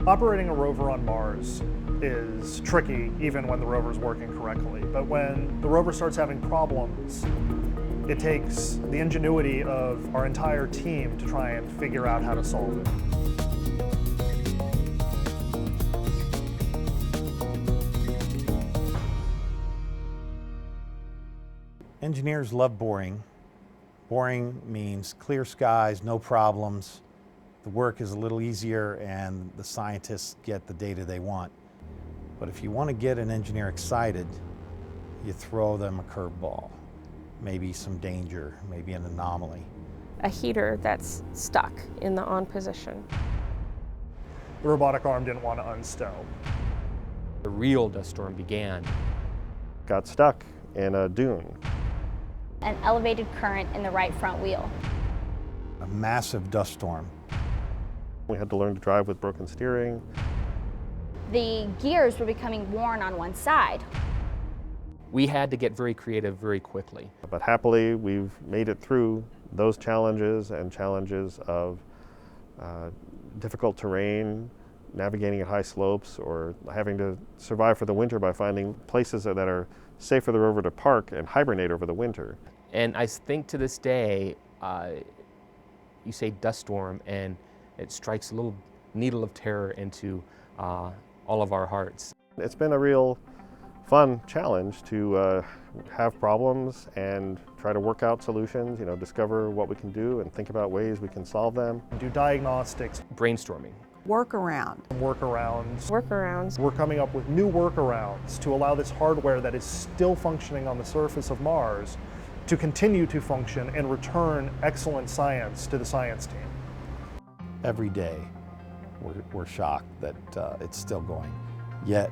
Operating a rover on Mars is tricky even when the rover is working correctly, but when the rover starts having problems, it takes the ingenuity of our entire team to try and figure out how to solve it. Engineers love boring. Boring means clear skies, no problems. The work is a little easier and the scientists get the data they want. But if you want to get an engineer excited, you throw them a curveball. Maybe some danger, maybe an anomaly. A heater that's stuck in the on position. The robotic arm didn't want to unstow. The real dust storm began. Got stuck in a dune. An elevated current in the right front wheel. A massive dust storm. We had to learn to drive with broken steering. The gears were becoming worn on one side. We had to get very creative very quickly. But happily, we've made it through those challenges and challenges of difficult terrain, navigating at high slopes, or having to survive for the winter by finding places that are safe for the rover to park and hibernate over the winter. And I think to this day, you say dust storm and it strikes a little needle of terror into all of our hearts. It's been a real fun challenge to have problems and try to work out solutions, discover what we can do and think about ways we can solve them. Do diagnostics. Brainstorming. Workarounds. We're coming up with new workarounds to allow this hardware that is still functioning on the surface of Mars to continue to function and return excellent science to the science team. Every day, we're shocked that it's still going. Yet,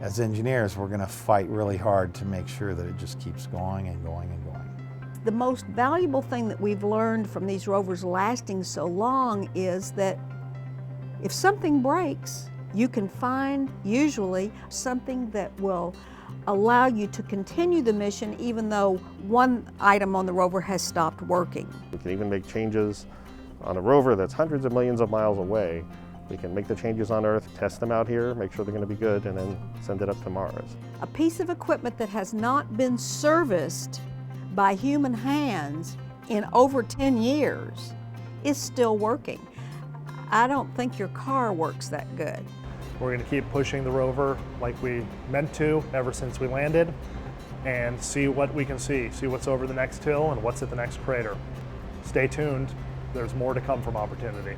as engineers, we're going to fight really hard to make sure that it just keeps going and going and going. The most valuable thing that we've learned from these rovers lasting so long is that if something breaks, you can find usually something that will allow you to continue the mission even though one item on the rover has stopped working. We can even make changes on a rover that's hundreds of millions of miles away. We can make the changes on Earth, test them out here, make sure they're going to be good, and then send it up to Mars. A piece of equipment that has not been serviced by human hands in over 10 years is still working. I don't think your car works that good. We're going to keep pushing the rover like we meant to ever since we landed and see what we can see what's over the next hill and what's at the next crater. Stay tuned, there's more to come from Opportunity.